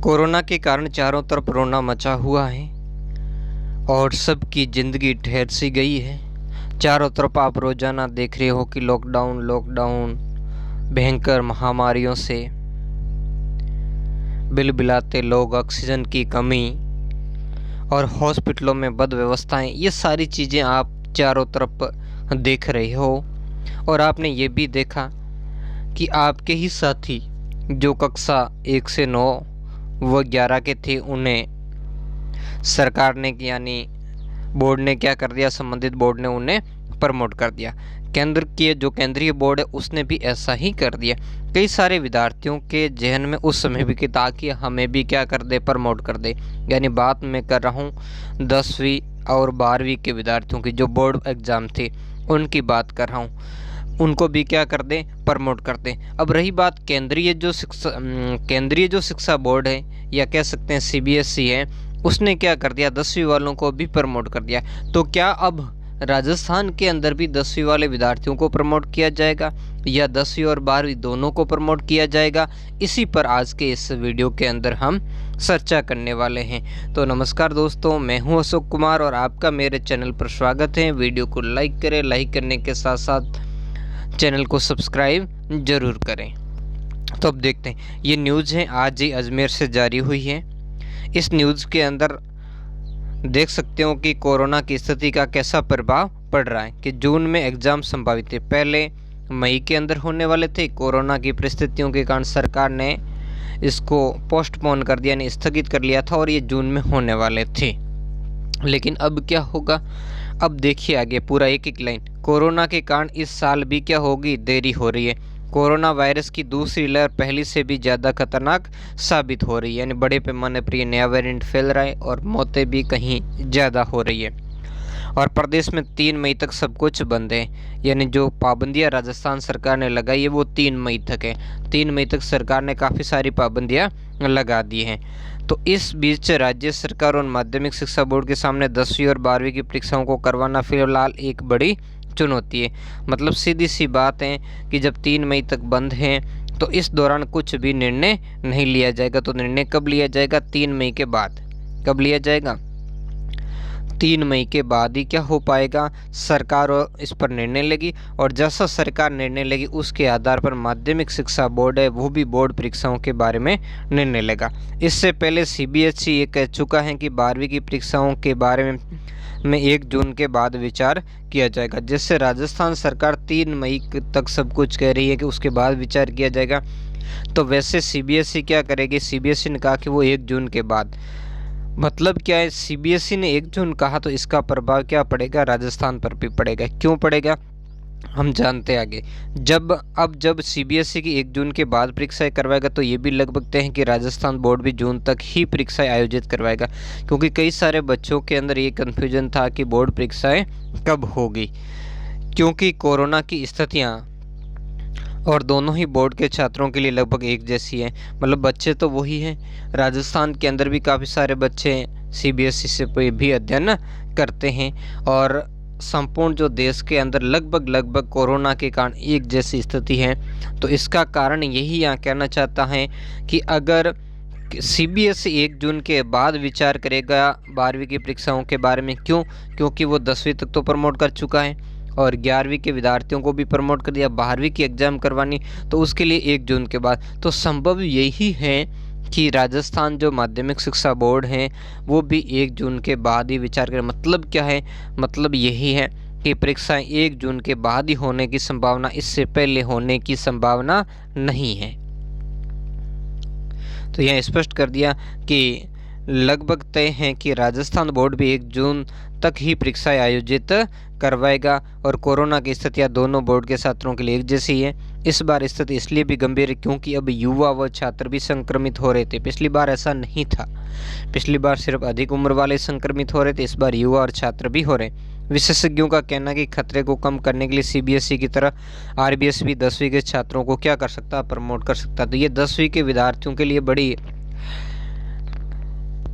Corona के कारण चारों तरफ रोना मचा हुआ है और सबकी ज़िंदगी ठहर सी गई है। चारों तरफ आप रोज़ाना देख रहे हो कि लॉकडाउन लॉकडाउन भयंकर महामारियों से बिलबिलाते लोग, ऑक्सीजन की कमी और हॉस्पिटलों में बद व्यवस्थाएँ, ये सारी चीज़ें आप चारों तरफ देख रहे हो। और आपने ये भी देखा कि आपके ही साथी जो कक्षा 1 से 9 व 11 के थे, उन्हें सरकार ने यानी बोर्ड ने क्या कर दिया, संबंधित बोर्ड ने उन्हें प्रमोट कर दिया। केंद्र के जो केंद्रीय बोर्ड है उसने भी ऐसा ही कर दिया। कई सारे विद्यार्थियों के जहन में उस समय भी कि ताकि हमें भी क्या कर दे, प्रमोट कर दे। यानी बात मैं कर रहा हूँ 10वीं और 12वीं के विद्यार्थियों की जो बोर्ड एग्ज़ाम थे उनकी बात कर रहा हूँ, उनको भी क्या कर दें, प्रमोट कर दें। अब रही बात केंद्रीय जो शिक्षा बोर्ड है या कह सकते हैं CBSE है, उसने क्या कर दिया, 10वीं वालों को भी प्रमोट कर दिया। तो क्या अब राजस्थान के अंदर भी 10वीं वाले विद्यार्थियों को प्रमोट किया जाएगा या 10वीं और 12वीं दोनों को प्रमोट किया जाएगा? इसी पर आज के इस वीडियो के अंदर हम चर्चा करने वाले हैं। तो नमस्कार दोस्तों, मैं हूं अशोक कुमार और आपका मेरे चैनल पर स्वागत है। वीडियो को लाइक करें, लाइक करने के साथ साथ चैनल को सब्सक्राइब जरूर करें। तो अब देखते हैं, ये न्यूज़ है आज ही अजमेर से जारी हुई है। इस न्यूज़ के अंदर देख सकते हो कि कोरोना की स्थिति का कैसा प्रभाव पड़ रहा है कि जून में एग्ज़ाम संभावित थे, पहले मई के अंदर होने वाले थे। कोरोना की परिस्थितियों के कारण सरकार ने इसको पोस्टपोन कर दिया, यानी स्थगित कर लिया था और ये जून में होने वाले थे। लेकिन अब क्या होगा, अब देखिए आगे पूरा एक एक लाइन। कोरोना के कारण इस साल भी क्या होगी, देरी हो रही है। कोरोना वायरस की दूसरी लहर पहले से भी ज़्यादा खतरनाक साबित हो रही है, यानी बड़े पैमाने पर ये नया वेरिएंट फैल रहा है और मौतें भी कहीं ज़्यादा हो रही है। और प्रदेश में 3 मई तक सब कुछ बंद है, यानी जो पाबंदियां राजस्थान सरकार ने लगाई है वो 3 मई तक है। 3 मई तक सरकार ने काफ़ी सारी पाबंदियां लगा दी हैं। तो इस बीच राज्य सरकार और माध्यमिक शिक्षा बोर्ड के सामने 10वीं और 12वीं की परीक्षाओं को करवाना फिलहाल एक बड़ी चुनौती है। मतलब सीधी सी बात है कि जब 3 मई तक बंद हैं तो इस दौरान कुछ भी निर्णय नहीं लिया जाएगा। तो निर्णय कब लिया जाएगा, 3 मई के बाद। कब लिया जाएगा, 3 मई के बाद ही क्या हो पाएगा, सरकार इस पर निर्णय लेगी और जैसा सरकार निर्णय लेगी उसके आधार पर माध्यमिक शिक्षा बोर्ड है वो भी बोर्ड परीक्षाओं के बारे में निर्णय लेगा। इससे पहले CBSE ये कह चुका है कि 12वीं की परीक्षाओं के बारे में 1 जून के बाद विचार किया जाएगा। जिससे राजस्थान सरकार 3 मई तक सब कुछ कह रही है कि उसके बाद विचार किया जाएगा। तो वैसे CBSE क्या करेगी, CBSE ने कहा कि वो 1 जून के बाद। मतलब क्या है, CBSE ने 1 जून कहा तो इसका प्रभाव क्या पड़ेगा, राजस्थान पर भी पड़ेगा। क्यों पड़ेगा हम जानते हैं आगे। जब CBSE की 1 जून के बाद परीक्षाएं करवाएगा तो ये भी लगभग तय है कि राजस्थान बोर्ड भी जून तक ही परीक्षाएं आयोजित करवाएगा। क्योंकि कई सारे बच्चों के अंदर ये कन्फ्यूजन था कि बोर्ड परीक्षाएं कब होगी, क्योंकि कोरोना की स्थितियाँ और दोनों ही बोर्ड के छात्रों के लिए लगभग एक जैसी है। मतलब बच्चे तो वही हैं, राजस्थान के अंदर भी काफ़ी सारे बच्चे CBSE से भी अध्ययन करते हैं और संपूर्ण जो देश के अंदर लगभग कोरोना के कारण एक जैसी स्थिति है। तो इसका कारण यही यहाँ कहना चाहता है कि अगर CBSE 1 जून के बाद विचार करेगा 12वीं की परीक्षाओं के बारे में, क्योंकि वो 10वीं तक तो प्रमोट कर चुका है और 11वीं के विद्यार्थियों को भी प्रमोट कर दिया, 12वीं की एग्ज़ाम करवानी तो उसके लिए 1 जून के बाद। तो संभव यही है कि राजस्थान जो माध्यमिक शिक्षा बोर्ड है वो भी 1 जून के बाद ही विचार करें। मतलब क्या है, मतलब यही है कि परीक्षाएं 1 जून के बाद ही होने की संभावना, इससे पहले होने की संभावना नहीं है। तो यह स्पष्ट कर दिया कि लगभग तय है कि राजस्थान बोर्ड भी 1 जून तक ही परीक्षाएं आयोजित करवाएगा और कोरोना की स्थितियां दोनों बोर्ड के छात्रों के लिए एक जैसी है। इस बार स्थिति इसलिए भी गंभीर है क्योंकि अब युवा व छात्र भी संक्रमित हो रहे थे। पिछली बार ऐसा नहीं था, पिछली बार सिर्फ अधिक उम्र वाले संक्रमित हो रहे थे, इस बार युवा और छात्र भी हो रहे। विशेषज्ञों का कहना है कि खतरे को कम करने के लिए CBSE की तरह RBS भी 10वीं के छात्रों को क्या कर सकता, प्रमोट कर सकता। तो ये 10वीं के विद्यार्थियों के लिए बड़ी,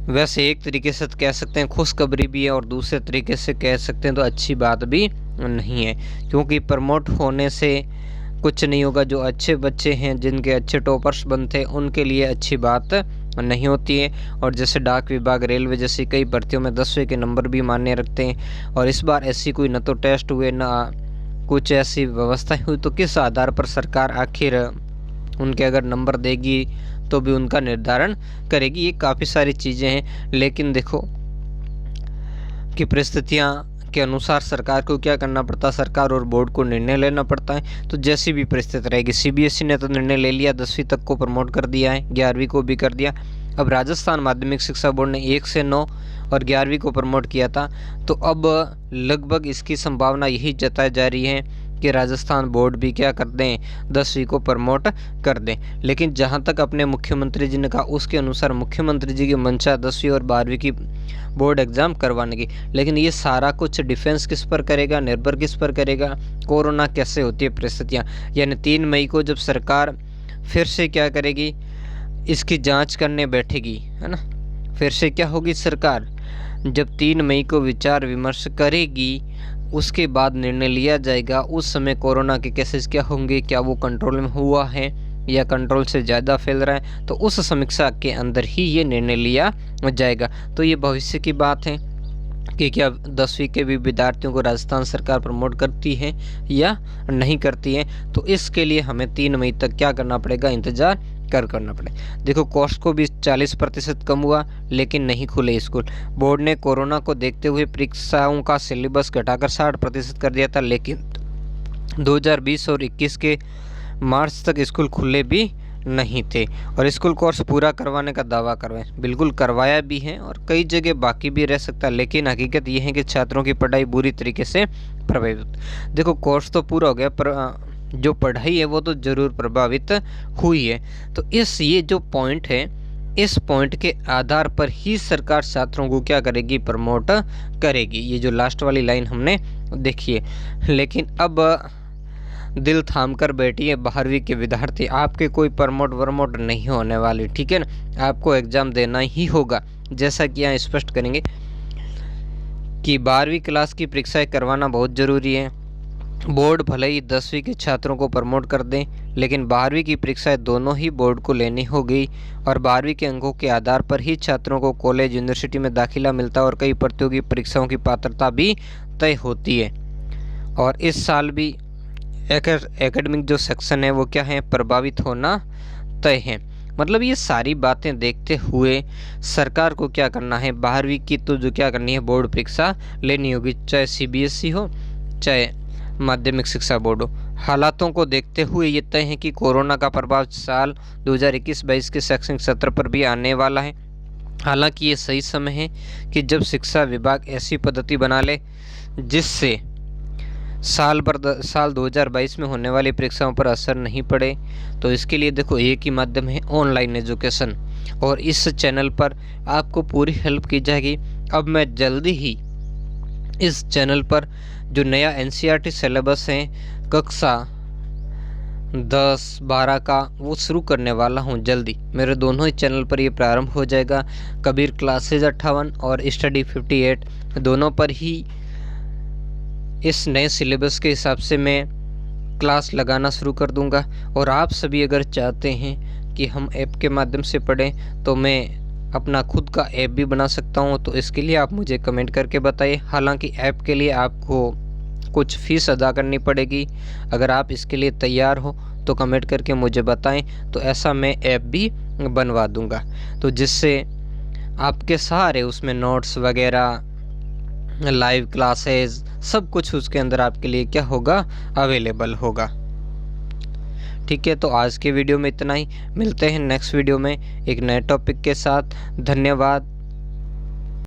वैसे एक तरीके से कह सकते हैं खुशखबरी भी है और दूसरे तरीके से कह सकते हैं तो अच्छी बात भी नहीं है, क्योंकि प्रमोट होने से कुछ नहीं होगा। जो अच्छे बच्चे हैं, जिनके अच्छे टॉपर्स बनते हैं, उनके लिए अच्छी बात नहीं होती है। और जैसे डाक विभाग, रेलवे जैसी कई भर्तियों में 10वीं के नंबर भी मान्य रखते हैं। और इस बार ऐसी कोई न तो टेस्ट हुए न कुछ ऐसी व्यवस्था हुई, तो किस आधार पर सरकार आखिर उनके अगर नंबर देगी तो भी उनका निर्धारण करेगी। ये काफ़ी सारी चीज़ें हैं, लेकिन देखो कि परिस्थितियाँ के अनुसार सरकार को क्या करना पड़ता है, सरकार और बोर्ड को निर्णय लेना पड़ता है। तो जैसी भी परिस्थिति रहेगी, सीबीएसई ने तो निर्णय ले लिया, 10वीं तक को प्रमोट कर दिया है, 11वीं को भी कर दिया। अब राजस्थान माध्यमिक शिक्षा बोर्ड ने 1 से 9 और 11वीं को प्रमोट किया था। तो अब लगभग इसकी संभावना यही जताई जा रही है कि राजस्थान बोर्ड भी क्या कर दें, 10वीं को प्रमोट कर दें। लेकिन जहां तक अपने मुख्यमंत्री जी ने कहा, उसके अनुसार मुख्यमंत्री जी की मंशा 10वीं और 12वीं की बोर्ड एग्ज़ाम करवाने की। लेकिन ये सारा कुछ डिफेंस किस पर करेगा, निर्भर किस पर करेगा, कोरोना कैसे होती है परिस्थितियाँ। यानी 3 मई को जब सरकार फिर से क्या करेगी, इसकी जांच करने बैठेगी, है ना। फिर से क्या होगी सरकार, जब 3 मई को विचार विमर्श करेगी, उसके बाद निर्णय लिया जाएगा। उस समय कोरोना के केसेस क्या होंगे, क्या वो कंट्रोल में हुआ है या कंट्रोल से ज़्यादा फैल रहा है, तो उस समीक्षा के अंदर ही ये निर्णय लिया जाएगा। तो ये भविष्य की बात है कि क्या 10वीं के भी विद्यार्थियों को राजस्थान सरकार प्रमोट करती है या नहीं करती है। तो इसके लिए हमें 3 मई तक क्या करना पड़ेगा, इंतज़ार करना पड़ेगा। देखो कॉस्ट को भी 40% कम हुआ, लेकिन नहीं खुले स्कूल। बोर्ड ने कोरोना को देखते हुए परीक्षाओं का सिलेबस घटाकर 60% कर दिया था, लेकिन 2020 और 21 के मार्च तक स्कूल खुले भी नहीं थे। और स्कूल कोर्स पूरा करवाने का दावा करवाएं, बिल्कुल करवाया भी है और कई जगह बाकी भी रह सकता है। लेकिन हकीकत यह है कि छात्रों की पढ़ाई बुरी तरीके से प्रभावित। देखो कोर्स तो पूरा हो गया, पर जो पढ़ाई है वो तो ज़रूर प्रभावित हुई है। तो ये जो पॉइंट है, इस पॉइंट के आधार पर ही सरकार छात्रों को क्या करेगी, प्रमोट करेगी। ये जो लास्ट वाली लाइन हमने देखी है। लेकिन अब दिल थाम कर बैठिए 12वीं के विद्यार्थी, आपके कोई प्रमोट वर्मोट नहीं होने वाली, ठीक है ना। आपको एग्ज़ाम देना ही होगा, जैसा कि यहाँ स्पष्ट करेंगे कि 12वीं क्लास की परीक्षाएं करवाना बहुत ज़रूरी है। बोर्ड भले ही 10वीं के छात्रों को प्रमोट कर दें, लेकिन 12वीं की परीक्षाएं दोनों ही बोर्ड को लेनी होगी। और 12वीं के अंकों के आधार पर ही छात्रों को कॉलेज यूनिवर्सिटी में दाखिला मिलता है और कई प्रतियोगी परीक्षाओं की पात्रता भी तय होती है। और इस साल भी एकेडमिक जो सेक्शन है वो क्या है, प्रभावित होना तय है। मतलब ये सारी बातें देखते हुए सरकार को क्या करना है, 12वीं की तो जो क्या करनी है, बोर्ड परीक्षा लेनी होगी, चाहे सीबीएसई हो चाहे माध्यमिक शिक्षा बोर्ड हो। हालातों को देखते हुए ये तय है कि कोरोना का प्रभाव साल 2021-22 के शैक्षणिक सत्र पर भी आने वाला है। हालांकि ये सही समय है कि जब शिक्षा विभाग ऐसी पद्धति बना ले जिससे साल 2022 में होने वाली परीक्षाओं पर असर नहीं पड़े। तो इसके लिए देखो एक ही माध्यम है, ऑनलाइन एजुकेशन, और इस चैनल पर आपको पूरी हेल्प की जाएगी। अब मैं जल्दी ही इस चैनल पर जो नया एनसीईआरटी सिलेबस है कक्षा 10-12 का वो शुरू करने वाला हूँ जल्दी। मेरे दोनों ही चैनल पर ये प्रारंभ हो जाएगा। कबीर क्लासेज 58 और स्टडी 58 दोनों पर ही इस नए सिलेबस के हिसाब से मैं क्लास लगाना शुरू कर दूंगा। और आप सभी अगर चाहते हैं कि हम ऐप के माध्यम से पढ़ें तो मैं अपना खुद का ऐप भी बना सकता हूं। तो इसके लिए आप मुझे कमेंट करके बताइए। हालांकि ऐप के लिए आपको कुछ फ़ीस अदा करनी पड़ेगी। अगर आप इसके लिए तैयार हो तो कमेंट करके मुझे बताएं, तो ऐसा मैं ऐप भी बनवा दूंगा, तो जिससे आपके सारे उसमें नोट्स वगैरह, लाइव क्लासेस, सब कुछ उसके अंदर आपके लिए क्या होगा, अवेलेबल होगा। ठीक है, तो आज के वीडियो में इतना ही। मिलते हैं नेक्स्ट वीडियो में एक नए टॉपिक के साथ। धन्यवाद।